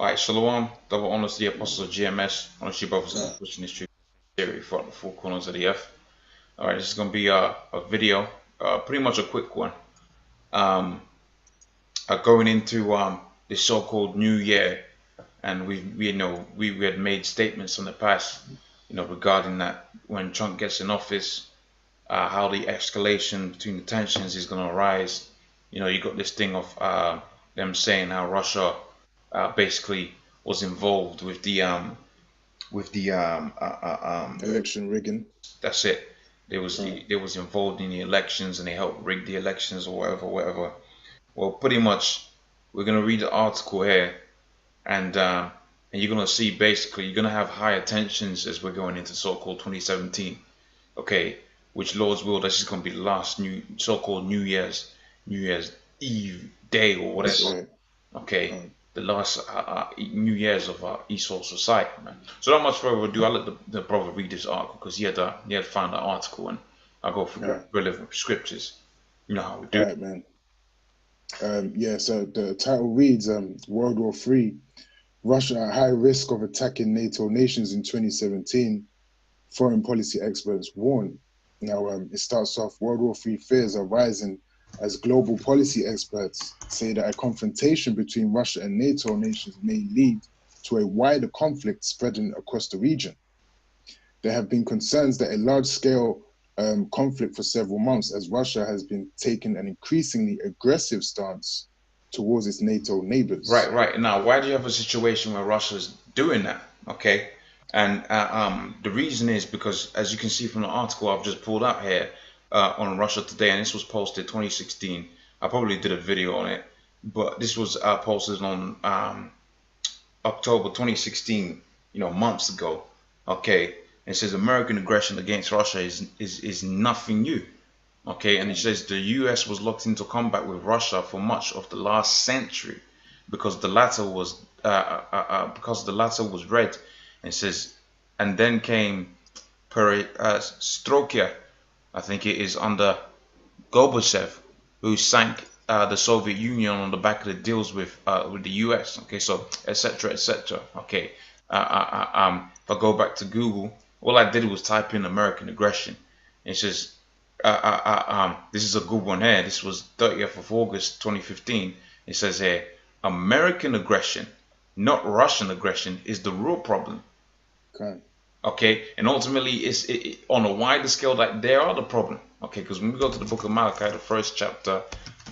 Alright, Shalom, double honors to the apostles of GMS, honors you brothers Uh, in pushing this theory throughout the four corners of the earth. Alright, this is going to be a video, pretty much a quick one, um, going into the so-called New Year, and we had made statements in the past, regarding that when Trump gets in office, how the escalation between the tensions is going to arise. You got this thing of them saying how Russia basically was involved with the election rigging. that's it. Uh, They was involved in the elections and they helped rig the elections or whatever. Well, pretty much, we're gonna read the article here, and you're gonna see basically you're gonna have higher tensions as we're going into so-called 2017. Okay, which Lord's will, this is gonna be the last new so-called New Year's Eve day or that's whatever. right. Okay, Um, the last New Year's of Esau society, man. So not much further ado, I'll let the brother read this article because he had found that article, and I'll go through all the right, relevant scriptures. You know how we all do. right, man. Yeah. So the title reads, World War III: Russia at high risk of attacking NATO nations in 2017. Foreign policy experts warn. Now, it starts off. World War III fears are rising as global policy experts say that a confrontation between Russia and NATO nations may lead to a wider conflict spreading across the region. There have been concerns that a large-scale conflict for several months, as Russia has been taking an increasingly aggressive stance towards its NATO Right, neighbors. right. Now, why do you have a situation where Russia's doing that? Okay, and the reason is because, as you can see from the article I've just pulled up here on Russia Today, and this was posted 2016. I probably did a video on it, but this was posted on October 2016, months ago. Okay, it says American aggression against Russia is nothing new. Okay, and it Okay. says the U.S. was locked into combat with Russia for much of the last century because the latter was red. And it says, and then came Perestroika, I think it is under Gorbachev, who sank the Soviet Union on the back of the deals with the U.S. Okay, so etc. etc. Okay, if I go back to Google, all I did was type in American aggression. It says this is a good one here. This was 30th of August 2015. It says here, American aggression, not Russian aggression, is the real problem. Okay. Okay, and ultimately it's on a wider scale that they are the problem. Okay, because when we go to the book of Malachi, the first chapter,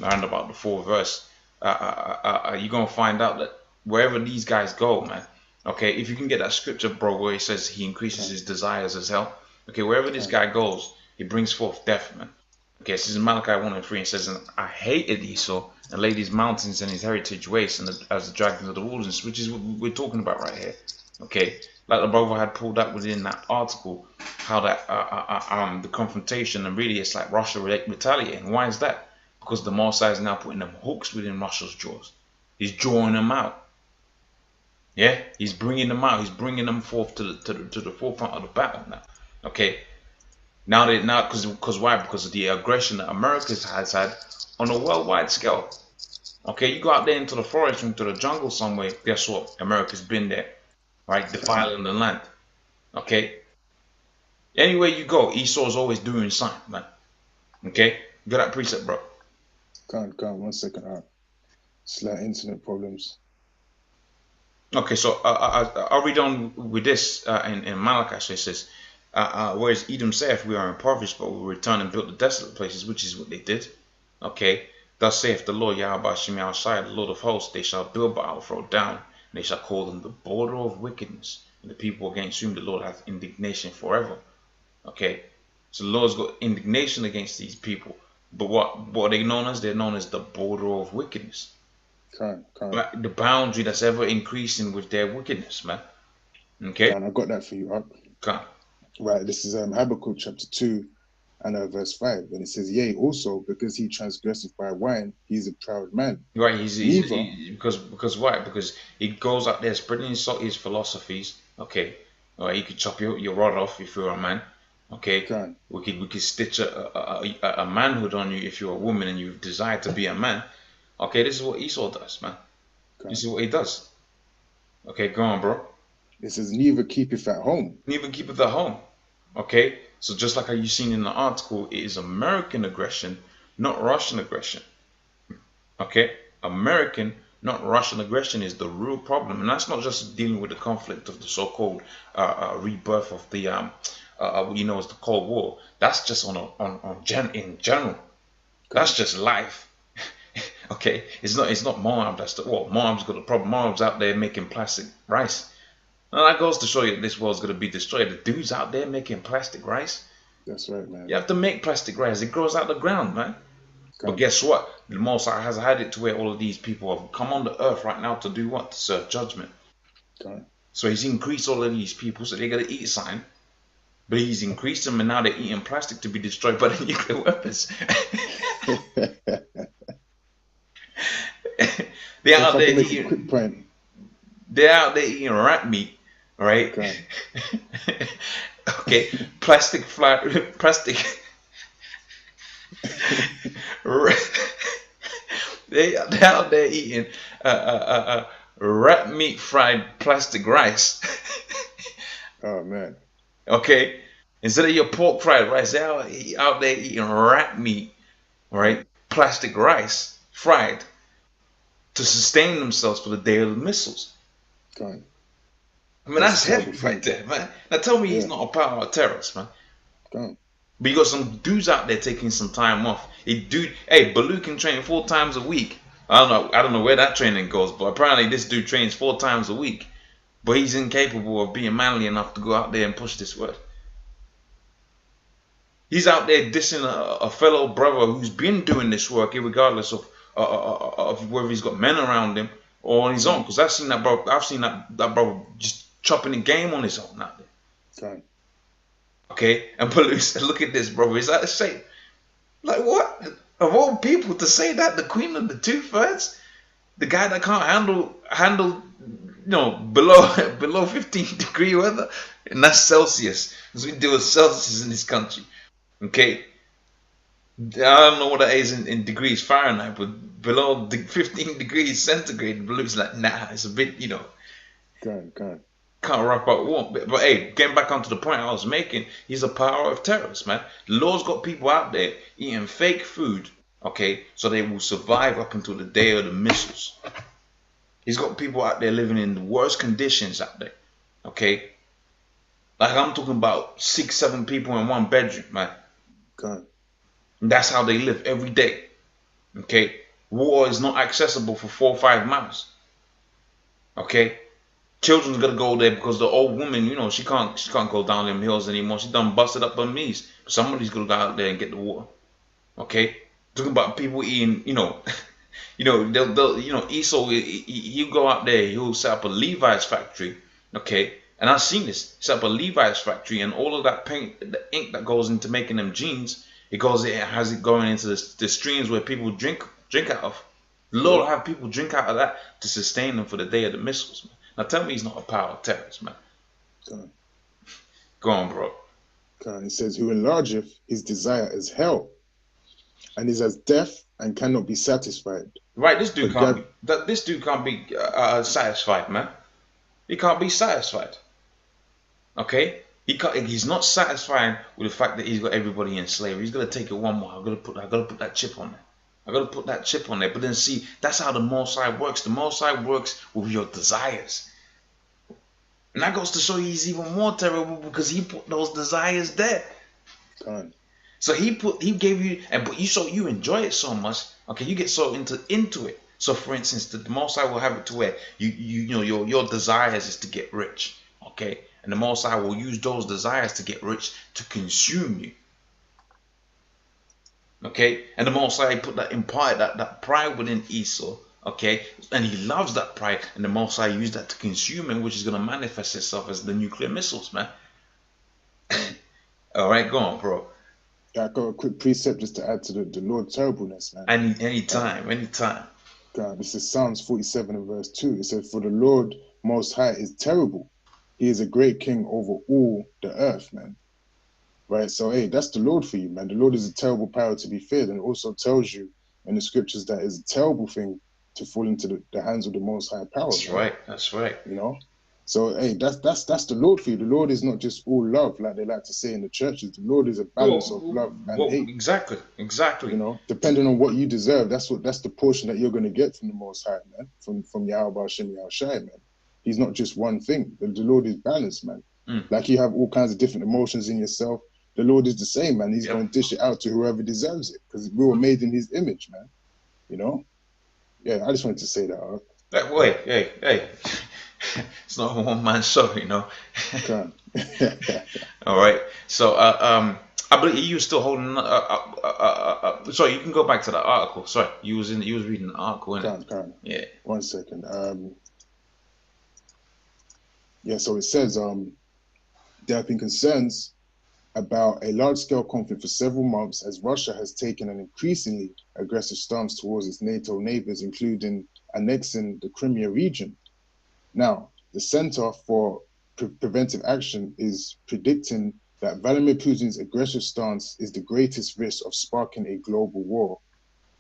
around about the fourth verse, you're gonna find out that wherever these guys go, man. Okay, if you can get that scripture, bro, where he says he increases Okay. his desires as hell. Okay, wherever this Okay. guy goes, he brings forth death, man. Okay, this is Malachi 1 and 3, and says, and I hated Esau and laid his mountains and his heritage waste, and as the dragons of the wilderness, which is what we're talking about right here. Okay, like the brother had pulled up within that article, how that the confrontation, and really it's like Russia retaliating. Why is that? Because the Mossad is now putting them hooks within Russia's jaws. He's drawing them out. Yeah, he's bringing them out. He's bringing them forth to the forefront of the battle now. Okay, now because why? Because of the aggression that America has had on a worldwide scale. Okay, you go out there into the forest, into the jungle somewhere. Guess what? America's been there, right? Okay. Defiling the land. Okay, anywhere you go, Esau's always doing something, man. Okay, you got that precept, bro. Can't. 1 second. Slight internet problems. Okay, so I'll read on with this in Malachi. So it says, whereas Edom saith, we are impoverished, but we will return and build the desolate places, which is what they did. Okay, thus saith the Lord Yahweh Shem Shai, the Lord of hosts, they shall build, but I will throw down, and they shall call them the border of wickedness, and the people against whom the Lord hath indignation forever. Okay, so the Lord's got indignation against these people, but what are they known as? They're known as the border of wickedness. Can't. Like the boundary that's ever increasing with their wickedness, man. Okay? I got that for you. Come. Right. This is Habakkuk chapter 2 and verse 5. And it says, yea, also because he transgresseth by wine, he is a proud man. Right, Neither. because why? Because he goes out there spreading his philosophies. Okay, all right, you could chop your rod off if you're a man. Okay, Can. we could stitch a manhood on you if you're a woman and you desire to be a man. Okay, this is what Esau does, man. This Can. is what he does. Okay, go on, bro. It says, neither keepeth at home. Neither keepeth at home. Okay, so just like how you seen in the article, it is American aggression, not Russian aggression. Okay, American, not Russian aggression is the real problem, and that's not just dealing with the conflict of the so-called rebirth of the as the Cold War. That's just in general. That's just life. Okay, it's not Moab. Moab's got a problem. Moab's out there making plastic rice. And that goes to show you that this world's gonna be destroyed. The dudes out there making plastic rice. That's right, man. You have to make plastic rice. It grows out the ground, man. But guess what? The Most High has had it to where all of these people have come on the earth right now to do what? To serve judgment. So he's increased all of these people, so they're gonna eat sign. But he's increased them, and now they're eating plastic to be destroyed by the nuclear weapons. They're out there eating. They're out there eating rat meat, right? Okay, plastic. They're out there eating rat meat fried plastic rice. Oh man. Okay, instead of your pork fried rice, they're out there eating rat meat, right? Plastic rice fried to sustain themselves for the day of the missiles. God. I mean, that's heavy right there, man. Now tell me he's not a power of terrorist, man. God. But you got some dudes out there taking some time off. Hey, Baloo can train 4 times a week. I don't know where that training goes, but apparently this dude trains 4 times a week. But he's incapable of being manly enough to go out there and push this word. He's out there dissing a fellow brother who's been doing this work, regardless of whether he's got men around him or on his own. Because I've seen that brother just chopping the game on his own out there. God. Okay, and Baloo said, "Look at this, brother. Is that the same? Like what? Of all people to say that, the queen of the 2/3, the guy that can't handle, below 15-degree weather, and that's Celsius. Because we deal with Celsius in this country. Okay, I don't know what that is in degrees Fahrenheit, but below 15 degrees centigrade, Baloo's like, nah, it's a bit, God. Can't wrap up warm. But hey, getting back onto the point I was making, he's a power of terrorists, man. The Lord's got people out there eating fake food, okay, so they will survive up until the day of the missiles. He's got people out there living in the worst conditions out there, okay? Like I'm talking about 6, 7 people in one bedroom, man. God. And that's how they live every day, okay? Water is not accessible for 4 or 5 miles, okay? Children's gonna go there because the old woman, she can't go down them hills anymore. She done busted up her knees. Somebody's gonna go out there and get the water. Okay, talking about people eating, they'll Esau. He'll go out there. He'll set up a Levi's factory. Okay, and I've seen this. Set up a Levi's factory, and all of that paint, the ink that goes into making them jeans, it has it going into the streams where people drink out of. The Lord will have people drink out of that to sustain them for the day of the missiles, man. Now tell me he's not a power of terrorist, man. God. Go on, bro. God. It says, who enlargeth his desire as hell, and is as deaf and cannot be satisfied. Right, this dude can't be satisfied, man. He can't be satisfied. Okay? He's not satisfied with the fact that he's got everybody in slavery. He's gonna take it one more. I gotta put that chip on there. I gotta put that chip on there. But then see, that's how the Most High works. The Most High works with your desires. And that goes to show you he's even more terrible because he put those desires there. God. So he gave you, but you enjoy it so much. Okay, you get so into it. So for instance, the Most High will have it to where your desires is to get rich. Okay, and the Most High will use those desires to get rich to consume you. Okay, and the Most High put that pride within Esau. Okay, and he loves that pride, and the Most High used that to consume him, which is going to manifest itself as the nuclear missiles, man. All right, go on, bro. I got a quick precept just to add to the Lord's terribleness, man. Anytime. God, this is Psalms 47 and verse 2. It says, for the Lord Most High is terrible. He is a great king over all the earth, man. Right, so hey, that's the Lord for you, man. The Lord is a terrible power to be feared, and it also tells you in the scriptures that it's a terrible thing to fall into the hands of the Most High Power. That's man. right. That's right. You know. So hey, that's the Lord for you. The Lord is not just all love, like they like to say in the churches. The Lord is a balance of love and hate. Exactly. You know, depending on what you deserve, that's the portion that you're going to get from the Most High, man. From Yahweh Hashem Yahushai, man. He's not just one thing. The Lord is balanced, man. Like you have all kinds of different emotions in yourself. The Lord is the same, man. He's going to dish it out to whoever deserves it, because we were made in His image, man. You know. Yeah, I just wanted to say that. Wait, hey. It's not a one-man show, you know. Okay. All right. So, I believe you were still holding. Sorry, you can go back to the article. Sorry, you was reading the article, innit? Yeah. 1 second. Yeah. So it says there have been concerns about a large-scale conflict for several months as Russia has taken an increasingly aggressive stance towards its NATO neighbors, including annexing the Crimea region. Now, the Center for Preventive Action is predicting that Vladimir Putin's aggressive stance is the greatest risk of sparking a global war,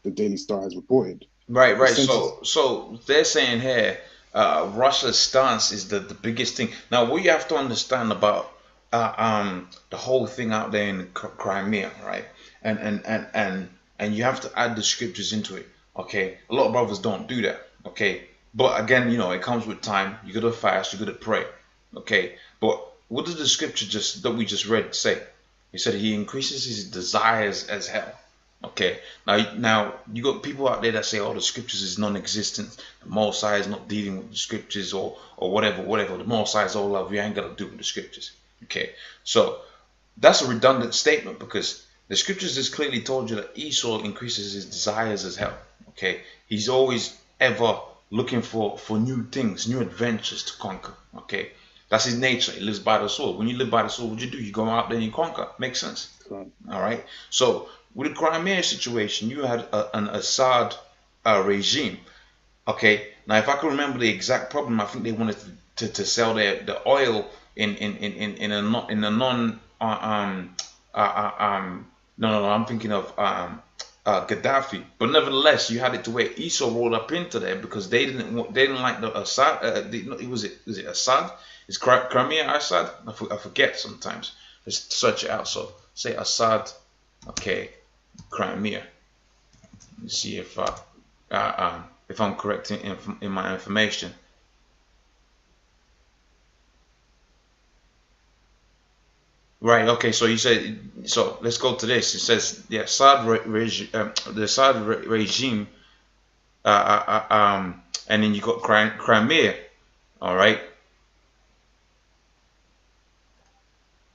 the Daily Star has reported. Right. So they're saying here, Russia's stance is the biggest thing. Now, what you have to understand about the whole thing out there in Crimea, right? And you have to add the scriptures into it. Okay, a lot of brothers don't do that. Okay. But again, you know, it comes with time. You gotta fast, you gotta pray. Okay. But what does the scripture that we just read say? He said he increases his desires as hell. Okay. Now you got people out there that say, oh, the scriptures is non-existent. The Most High is not dealing with the scriptures or whatever. The Most High is all love. You ain't gotta do with the scriptures. Okay. So that's a redundant statement, because the scriptures just clearly told you that Esau increases his desires as hell. Okay. He's always ever looking for new things, new adventures to conquer. Okay, that's his nature. He lives by the sword. When you live by the sword, what you do? You go out there and you conquer. Makes sense. Cool. All right. So with the Crimea situation, you had an Assad regime. Okay. Now, if I can remember the exact problem, I think they wanted to sell the oil in a non no, I'm thinking of Gaddafi, but nevertheless, you had it to where Esau rolled up into there because they didn't like the Assad. Was it Assad? Is Crimea Assad? I forget sometimes. Let's search it out. So say Assad, okay, Crimea. Let's see if I'm correct in my information. Right. Okay. So you said. So let's go to this. It says the Assad regime, and then you got Crimea. All right.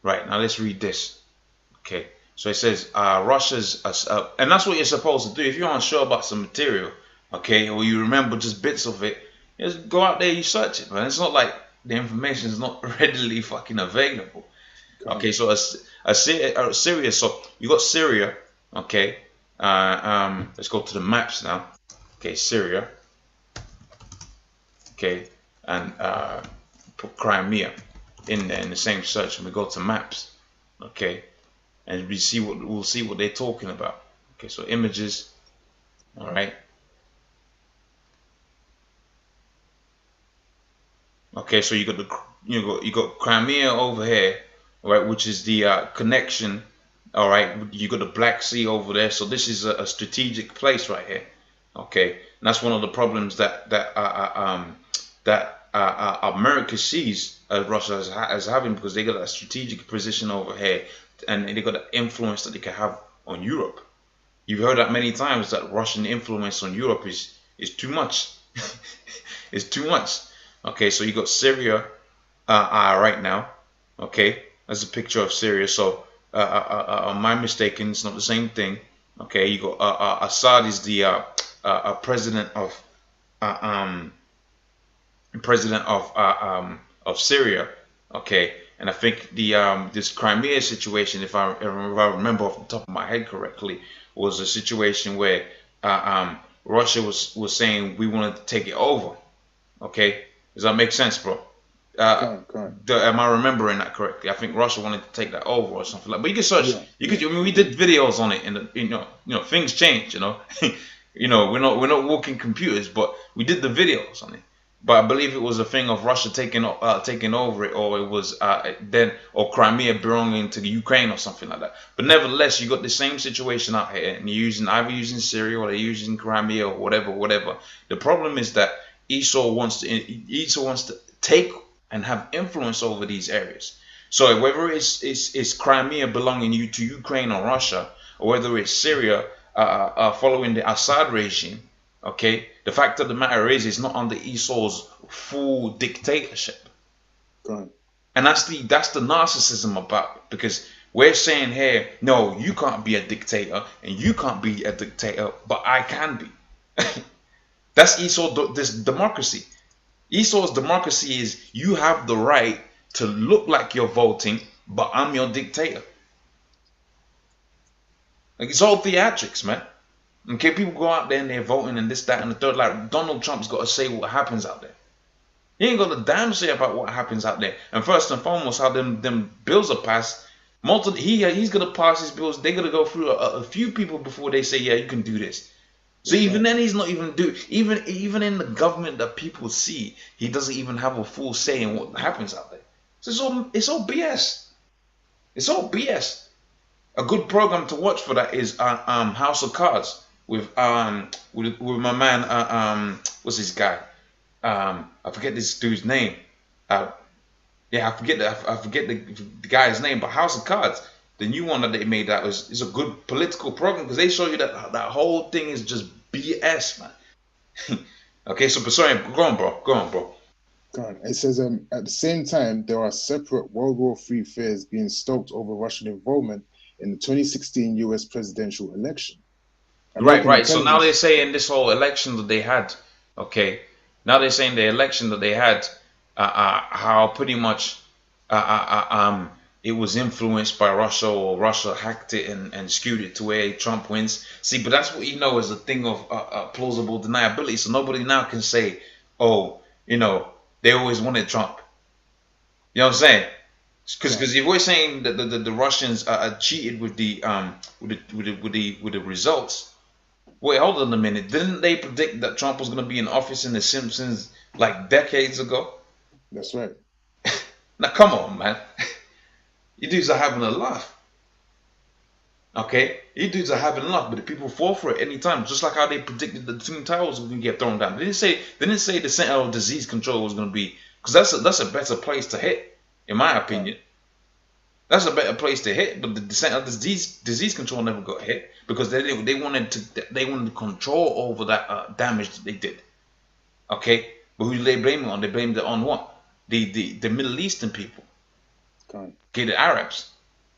Right. Now let's read this. Okay. So it says Russia's, and that's what you're supposed to do if you're unsure about some material. Okay, or you remember just bits of it. Just go out there, you search it, man. It's not like the information is not readily fucking available. Okay, so Syria. So you got Syria. Okay, let's go to the maps now. Okay, Syria. Okay, and put Crimea in there in the same search, and we go to maps. Okay, and we'll see what they're talking about. Okay, so images. All right. Okay, so you got Crimea over here. All right, which is the connection. All right, you got the Black Sea over there, so this is a strategic place right here. Okay, and that's one of the problems that America sees Russia as having, because they got a strategic position over here, and they got an influence that they can have on Europe. You've heard that many times, that Russian influence on Europe is too much. It's too much. Okay, so you got Syria right now. Okay. That's a picture of Syria. So, my mistaken, it's not the same thing. Okay, you got Assad is the president of Syria. Okay, and I think the this Crimea situation, if I remember off the top of my head correctly, was a situation where Russia was saying we wanted to take it over. Okay, does that make sense, bro? Am I remembering that correctly? I think Russia wanted to take that over or something like. But you can search. Yeah. I mean, we did videos on it, and you know, things change. You know, You know, we're not walking computers, but we did the videos on it. But I believe it was a thing of Russia taking over it, or it was then or Crimea belonging to the Ukraine or something like that. But nevertheless, you got the same situation out here, and you're either using Syria or they're using Crimea or whatever. The problem is that Esau wants to take and have influence over these areas. So whether it's Crimea belonging to Ukraine or Russia, or whether it's Syria following the Assad regime, okay, the fact of the matter is, it's not under Esau's full dictatorship. Right. And that's the narcissism about it, because we're saying here, no, you can't be a dictator and you can't be a dictator, but I can be. That's this democracy. Esau's democracy is you have the right to look like you're voting, but I'm your dictator. Like, it's all theatrics, man. Okay, people go out there and they're voting and this, that, and the third. Like, Donald Trump's got to say what happens out there. He ain't got a damn say about what happens out there. And first and foremost, how them bills are passed. He's gonna pass his bills. They're gonna go through a few people before they say, yeah, you can do this. So even then, he's not even even in the government that people see, he doesn't even have a full say in what happens out there. So it's all BS. It's all BS. A good program to watch for that is House of Cards with my man what's his guy? I forget this dude's name. I forget the guy's name. But House of Cards, the new one that they made, is a good political program, because they show you that whole thing is just BS, man. Okay, so sorry, go on, bro. Go on. It says at the same time, there are separate World War III fears being stoked over Russian involvement in the 2016 U.S. presidential election. Right. So now they're saying this whole election that they had, okay. Now they're saying the election that they had, how pretty much it was influenced by Russia, or Russia hacked it and skewed it to where Trump wins. See, but that's what is a thing of plausible deniability. So nobody now can say, oh, they always wanted Trump. You know what I'm saying? Because if we're saying that the Russians cheated with the results. Wait, hold on a minute. Didn't they predict that Trump was going to be in office in The Simpsons like decades ago? That's right. Now, come on, man. You dudes are having a laugh. Okay? You dudes are having a laugh, but the people fall for it anytime. Just like how they predicted the Twin Towers were going to get thrown down. They didn't say the Center of Disease Control was going to be, because that's a better place to hit, in my opinion. That's a better place to hit, but the Center of Disease Control never got hit, because they wanted to control over that damage that they did. Okay, but who did they blame it on? They blamed it on what? The Middle Eastern people. Okay, the Arabs.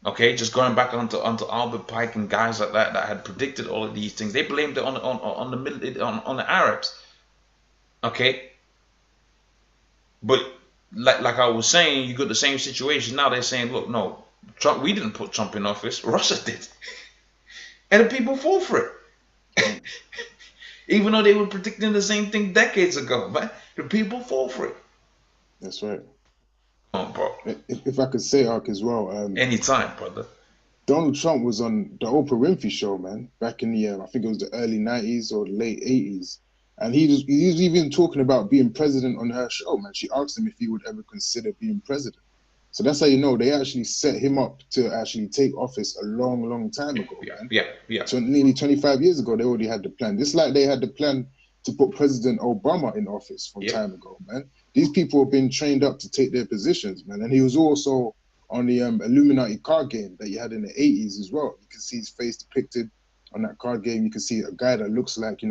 Okay, just going back onto Albert Pike and guys like that had predicted all of these things. They blamed it on the Arabs. Okay, but like I was saying, you got the same situation now. They're saying, look, no, Trump. We didn't put Trump in office. Russia did, and the people fall for it. Even though they were predicting the same thing decades ago, man, the people fall for it. That's right. Come on, bro. If I could say, Ark, as well. Anytime, brother. Donald Trump was on the Oprah Winfrey show, man, back in the I think it was the early 90s or late 80s. And he was even talking about being president on her show, man. She asked him if he would ever consider being president. So that's how you know they actually set him up to actually take office a long time ago, man. Yeah. So nearly 25 years ago, they already had the plan. Just like they had the plan to put President Obama in office from time ago, man. These people have been trained up to take their positions, man. And he was also on the Illuminati card game that you had in the 80s as well. You can see his face depicted on that card game. You can see a guy that looks like,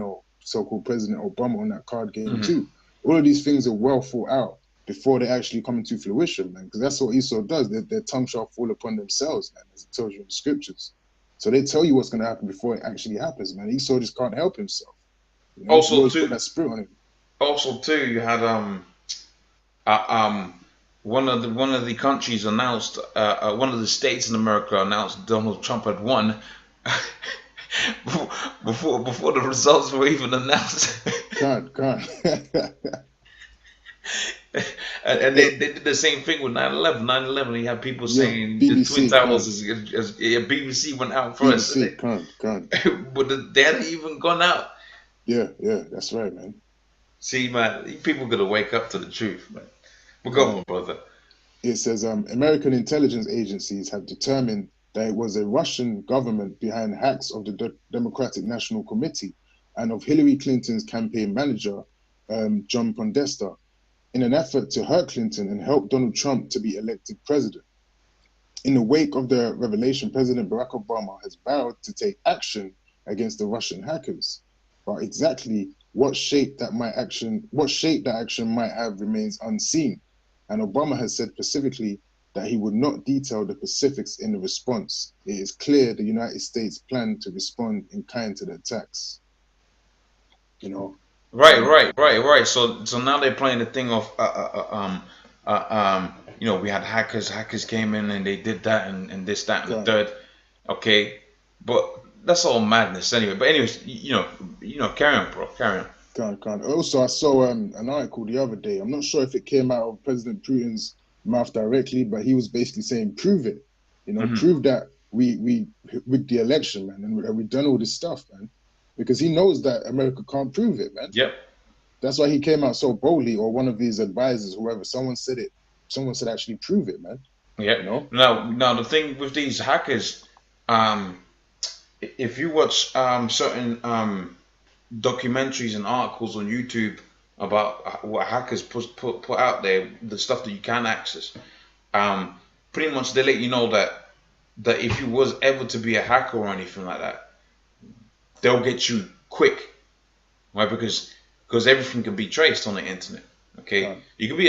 so-called President Obama on that card game too. All of these things are well thought out before they actually come into fruition, man. Because that's what Esau does. Their tongue shall fall upon themselves, man, as it tells you in the scriptures. So they tell you what's going to happen before it actually happens, man. Esau just can't help himself. Also, too, that spirit on him. Also, too, you had one of the countries announced, one of the states in America announced Donald Trump had won before the results were even announced. God. And they did the same thing with 9/11. 9/11, you had people saying BBC, the Twin Towers BBC went out first. Con. But they hadn't even gone out. Yeah, yeah, that's right, man. See, man, people gotta wake up to the truth, man. But go Can't. on, brother. It says American intelligence agencies have determined that it was a Russian government behind hacks of the Democratic National Committee and of Hillary Clinton's campaign manager, John Podesta, in an effort to hurt Clinton and help Donald Trump to be elected president. In the wake of the revelation, President Barack Obama has vowed to take action against the Russian hackers. But exactly what shape that action might have remains unseen. And Obama has said specifically that he would not detail the specifics in the response. It is clear the United States planned to respond in kind to the attacks. You know, Right, um, right, right, right. So now they're playing the thing of we had hackers came in and they did that and this, that, and the God, third. Okay, but that's all madness anyway. But anyways, carry on, bro, carry on. God. Also, I saw an article the other day. I'm not sure if it came out of President Putin's mouth directly, but he was basically saying, "Prove it, Hmm. prove that we with the election, man, and we done all this stuff, man," because he knows that America can't prove it, man. Yep. That's why he came out so boldly, or one of his advisors, whoever, someone said actually prove it, man. Yep. You know, Now the thing with these hackers, um, if you watch certain documentaries and articles on YouTube about what hackers put out there, the stuff that you can access, um, pretty much they let you know that if you was ever to be a hacker or anything like that, they'll get you quick, right? Because everything can be traced on the internet. Okay, God, you can be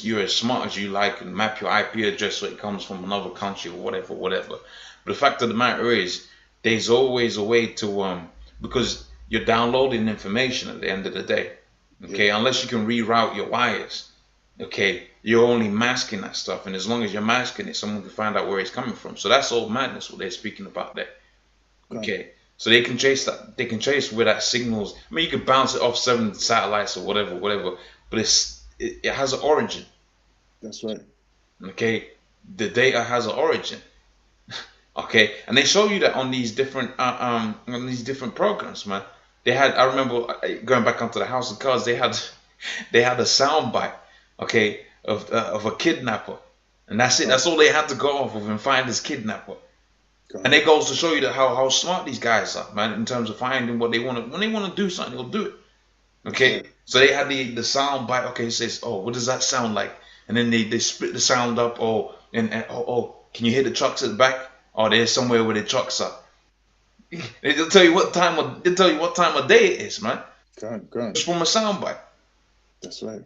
you're as smart as you like and map your IP address so it comes from another country or whatever, whatever. But the fact of the matter is, there's always a way to because you're downloading information at the end of the day. yeah, Okay, unless you can reroute your wires. Okay, you're only masking that stuff, and as long as you're masking it, someone can find out where it's coming from. So that's all madness what they're speaking about there. God, Okay, so they can chase that. They can chase where that signals. I mean, you can bounce it off 7 satellites or whatever, whatever. But it has an origin. that's right. Okay, the data has an origin. Okay, and they show you that on these different programs, man. They had. I remember going back onto the House of Cards. They had a sound bite. Okay, of a kidnapper, and that's it. God, That's all they had to go off of and find this kidnapper. And God, it goes to show you that how smart these guys are, man, in terms of finding what they want to. When they want to do something, they'll do it. that's Okay, right. so they had the sound bite. Okay, it says, oh, what does that sound like? And then they split the sound up. Oh, and can you hear the trucks at the back? Oh, there's somewhere where the trucks are. They'll tell you what time of day it is, man, God, just from a sound bite. that's right.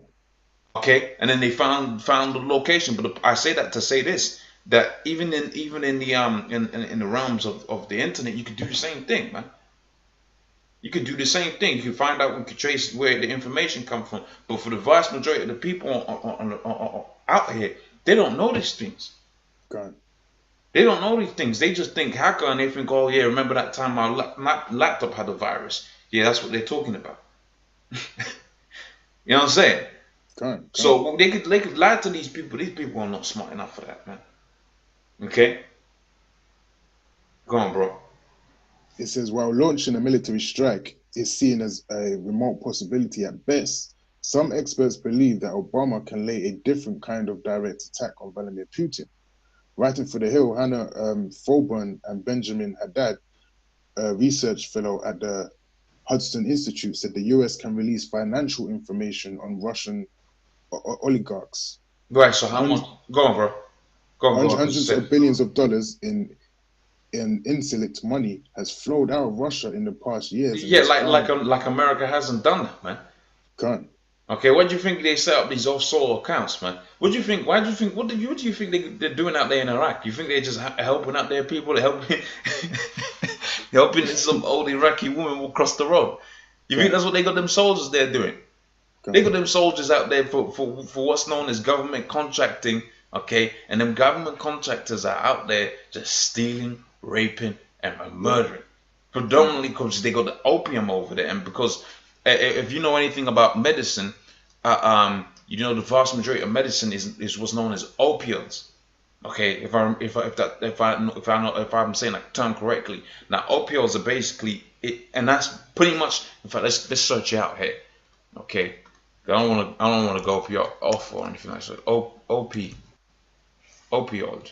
Okay, and then they found the location. But I say that to say this, that even in the in the realms of the internet, you could do the same thing, man. You could do the same thing. You can find out, we could trace where the information comes from. But for the vast majority of the people out here, they don't know these things. God, They don't know these things. They just think hacker and they think, oh yeah, remember that time my laptop had a virus? Yeah, that's what they're talking about. You know what I'm saying? God. So they could lie to these people. These people are not smart enough for that, man. Okay, go on, bro. It says while launching a military strike is seen as a remote possibility at best, some experts believe that Obama can lay a different kind of direct attack on Vladimir Putin. Writing for The Hill, Hannah Folburn and Benjamin Haddad, a research fellow at the Hudson Institute, said the US can release financial information on Russian oligarchs. Right. So how much? Go on, bro. Go on, go on. Hundreds of billions of dollars in illicit money has flowed out of Russia in the past years and Yeah, has like found like America hasn't done that, man. gun. Okay, what do you think they set up these offshore accounts, man? What do you think? Why do you think? What do you think they're doing out there in Iraq? You think they're just helping out their people, helping helping some old Iraqi woman walk across the road? You think Gun, that's what they got them soldiers there doing? They got gun, them soldiers out there for what's known as government contracting, okay? And them government contractors are out there just stealing, raping, and yeah, murdering. gun, Predominantly because they got the opium over there, and because if you know anything about medicine, the vast majority of medicine is what's known as opioids. Okay, if I'm saying that term correctly. Now, opioids are basically and that's pretty much. In fact, let's search it out here. Okay, I don't want to go off or anything like that. Opioid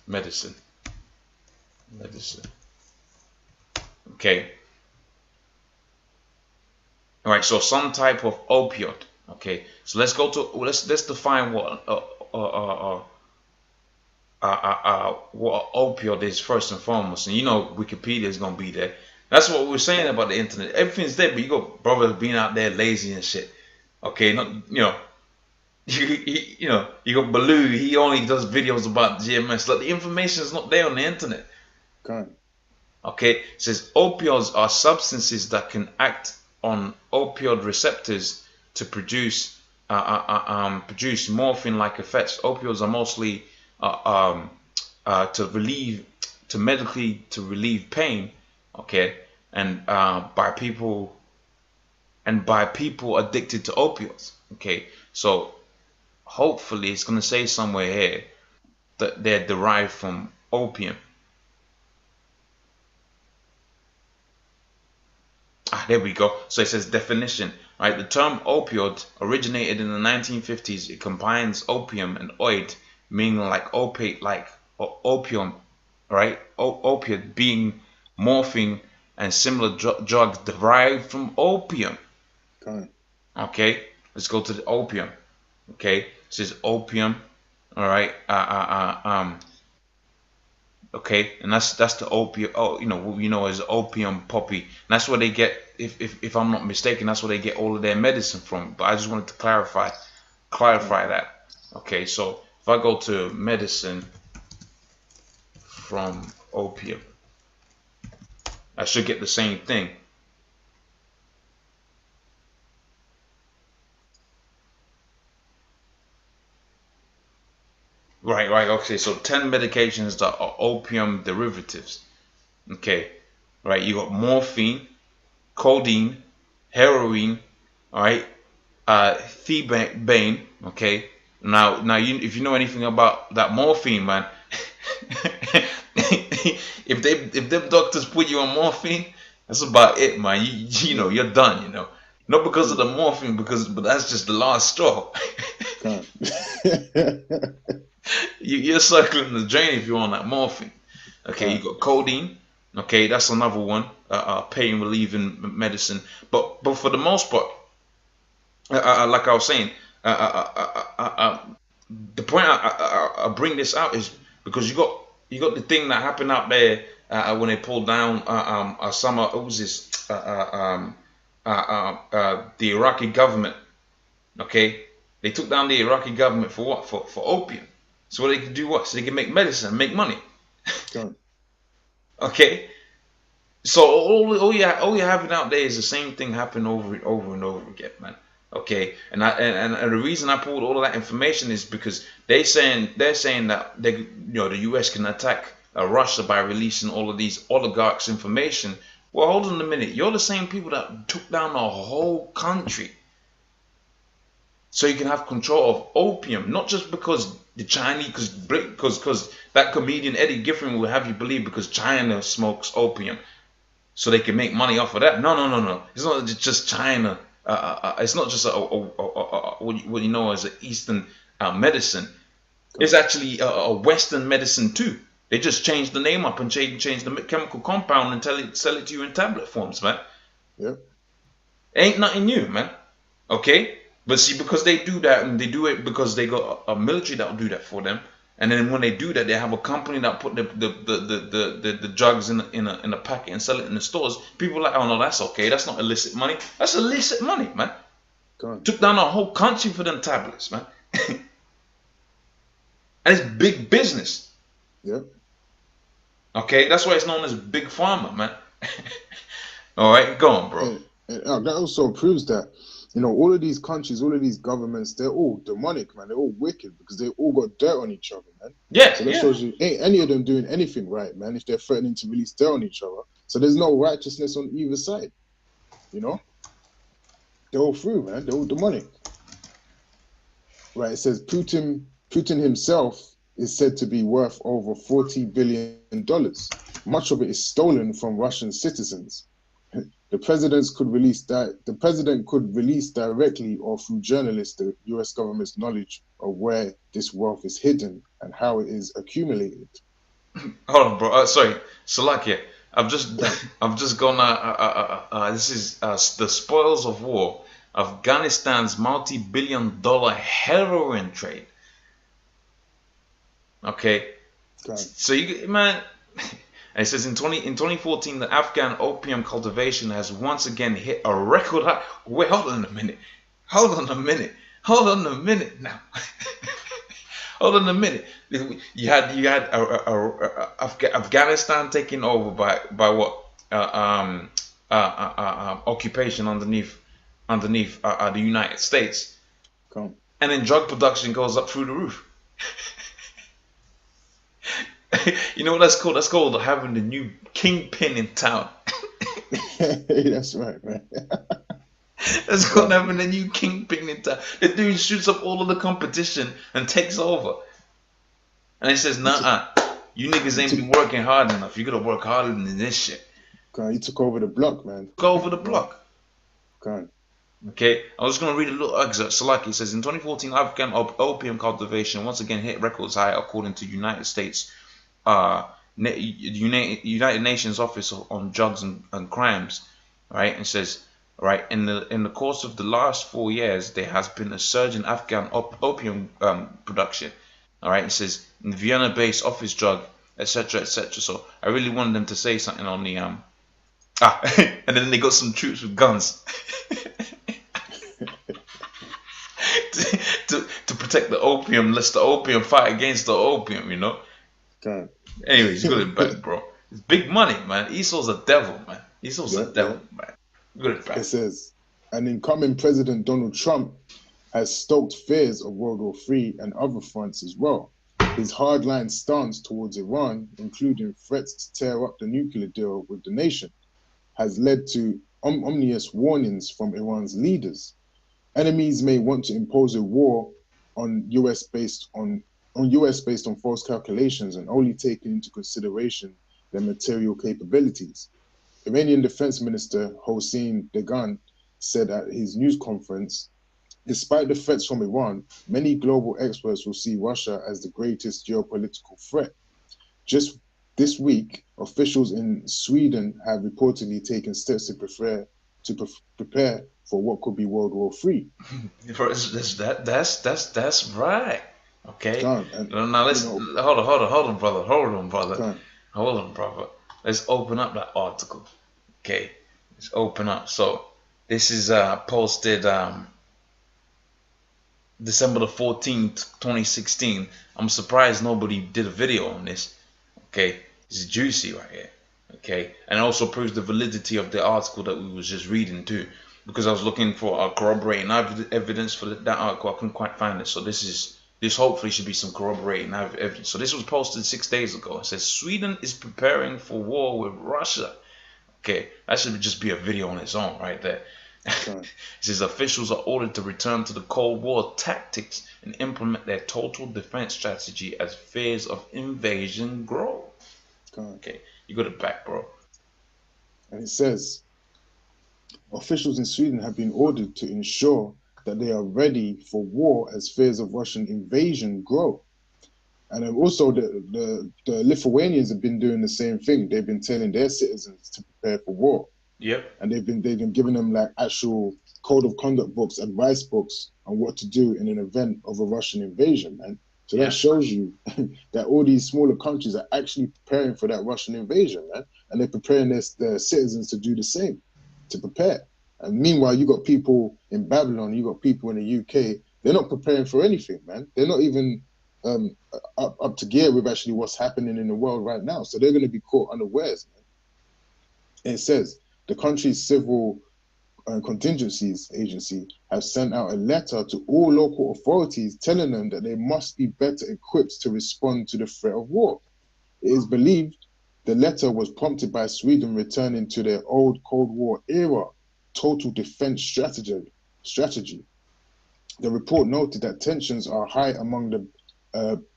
medicine. Okay. All right. So some type of opioid. Okay. So let's go to let's define what what opioid is first and foremost. And you know Wikipedia is gonna be there. That's what we're saying about the internet. Everything's there, but you got brothers being out there lazy and shit. Okay, not you know you got Baloo. He only does videos about GMS. Like the information is not there on the internet. Okay, it says opioids are substances that can act on opioid receptors to produce produce morphine-like effects. Opioids are mostly to relieve pain. Okay, and by people addicted to opioids. Okay, so hopefully it's gonna say somewhere here that they're derived from opium. There we go. So it says definition. Right, the term opioid originated in the 1950s. It combines opium and oid, meaning like opiate, like opium, right? Opiate being morphine and similar drugs derived from opium. Okay, let's go to the opium. Okay, it says opium. All right. Okay, and that's the opium. Oh, you know as opium poppy. And that's where they get, if I'm not mistaken, that's where they get all of their medicine from. But I just wanted to clarify that. Okay, so if I go to medicine from opium, I should get the same thing. Right. Okay, so 10 medications that are opium derivatives. Okay, right. You got morphine, codeine, heroin. All right, thebaine. Okay. Now, if you know anything about that morphine, man, if them doctors put you on morphine, that's about it, man. You know you're done. You know, not because of the morphine, but that's just the last straw. You're circling the drain if you're on that morphine. Okay, you got codeine. Okay, that's another one. Pain relieving medicine. But for the most part, like I was saying, the point I bring this out is because you got the thing that happened out there when they pulled down the Iraqi government. Okay, they took down the Iraqi government for what? For opium. So they can do what? So they can make medicine and make money. Okay. So all you're having out there is the same thing happening over and over again, man. Okay. And the reason I pulled all of that information is because they're saying that the US can attack Russia by releasing all of these oligarchs' information. Well, hold on a minute. You're the same people that took down a whole country so you can have control of opium, not just because the Chinese, because that comedian Eddie Gifford will have you believe because China smokes opium, so they can make money off of that. No. It's not just China. It's not just what you know as an Eastern medicine. It's actually a Western medicine too. They just changed the name up and changed the chemical compound and sell it to you in tablet forms, man. Yeah. Ain't nothing new, man. Okay. But see, because they do that, and they do it because they got a military that will do that for them, and then when they do that, they have a company that put the drugs in a packet and sell it in the stores. People are like, oh no, that's okay, that's not illicit money. That's illicit money, man. Took down a whole country for them tablets, man. And it's big business. Yep. Okay, that's why it's known as big pharma, man. All right, go on, bro. And that also proves that. All of these countries, all of these governments, they're all demonic, man. They're all wicked because they all got dirt on each other, man. Yeah. So that shows you ain't any of them doing anything right, man, if they're threatening to release dirt on each other. So there's no righteousness on either side. They're all through, man. They're all demonic. Right, it says Putin himself is said to be worth over $40 billion. Much of it is stolen from Russian citizens. The president could release directly or through journalists the U.S. government's knowledge of where this wealth is hidden and how it is accumulated. Hold on, bro. Sorry, Salakia. I've just gone. This is the spoils of war. Afghanistan's multi-billion-dollar heroin trade. Okay, so you man. It says in 2014, the Afghan opium cultivation has once again hit a record high. Wait, hold on a minute. Hold on a minute now. Hold on a minute. You had Afghanistan taken over by what? Occupation underneath the United States, and then drug production goes up through the roof. You know what that's called? That's called having the new kingpin in town. That's right, man. That's called having the new kingpin in town. The dude shoots up all of the competition and takes over. And he says, nah, you niggas ain't been working hard enough. You gotta work harder than this shit. He took over the block, man. Took over the block. Okay. I was just gonna read a little excerpt. Salaki says, in 2014, Afghan opium cultivation once again hit records high, according to United States United Nations Office on Drugs and Crimes, right? It says, right, in the course of the last 4 years, there has been a surge in Afghan opium production. All right, it says in the Vienna-based office drug, etc., etc. So I really wanted them to say something on the and then they got some troops with guns to protect the opium. Let the opium fight against the opium, you know. God. Anyways, you got it back, bro. It's big money, man. Esau's a devil, man. Esau's a devil, man. You got it back. It says, an incoming President Donald Trump has stoked fears of World War III and other fronts as well. His hardline stance towards Iran, including threats to tear up the nuclear deal with the nation, has led to ominous warnings from Iran's leaders. Enemies may want to impose a war on US based on false calculations and only taking into consideration their material capabilities. Iranian Defense Minister Hossein Degan said at his news conference, despite the threats from Iran, many global experts will see Russia as the greatest geopolitical threat. Just this week, officials in Sweden have reportedly taken steps to prepare for what could be World War III. That's right. Okay. Now let's hold on, brother. Hold on, brother. Let's open up that article. Okay. Let's open up. So this is posted December the 14th, 2016. I'm surprised nobody did a video on this. Okay. It's juicy right here. Okay. And it also proves the validity of the article that we was just reading too. Because I was looking for corroborating evidence for that article. I couldn't quite find it. So this hopefully should be some corroborating evidence. So this was posted 6 days ago. It says Sweden is preparing for war with Russia. Okay, that should just be a video on its own right there. It says officials are ordered to return to the Cold War tactics and implement their total defense strategy as fears of invasion grow. Okay, you got it back, bro. And it says officials in Sweden have been ordered to ensure that they are ready for war as fears of Russian invasion grow. And also the Lithuanians have been doing the same thing. They've been telling their citizens to prepare for war. Yep. And they've been giving them like actual code of conduct books, advice books on what to do in an event of a Russian invasion, man. So that shows you that all these smaller countries are actually preparing for that Russian invasion, man. And they're preparing their citizens to do the same, to prepare. And meanwhile, you got people in Babylon, you got people in the UK, they're not preparing for anything, man. They're not even up to gear with actually what's happening in the world right now. So they're going to be caught unawares, man. And it says, the country's civil contingencies agency have sent out a letter to all local authorities telling them that they must be better equipped to respond to the threat of war. It is believed the letter was prompted by Sweden returning to their old Cold War era total defense strategy. The report noted that tensions are high among the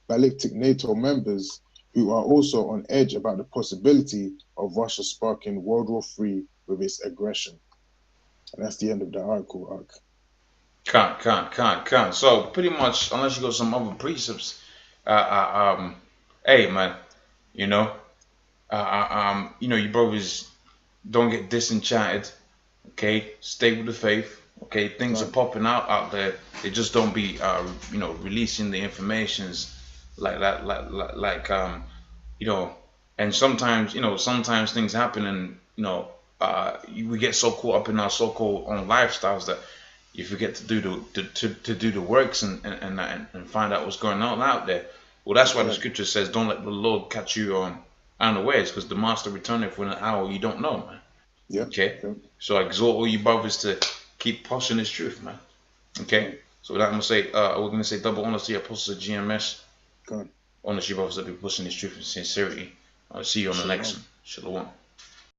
Baltic NATO members, who are also on edge about the possibility of Russia sparking World War III with its aggression. And that's the end of the article, Can't. So pretty much, unless you got some other precepts, hey man, you know, you brothers don't get disenchanted. Okay, stay with the faith. Okay, things are popping out there. They just don't be releasing the informations like that, and sometimes things happen, and we get so caught up in our so-called own lifestyles that you forget to do to do the works and find out what's going on out there. Well, that's why the scripture says, "Don't let the Lord catch you on unawares, because the master returneth in an hour you don't know, man." Yeah. Okay. Yep. So I exhort all you brothers to keep pushing this truth, man. Okay. So with that, we're gonna say double honor to the apostles of GMS. Go on. Honor to you brothers that be pushing this truth in sincerity. I'll see you on the next one. Shalom.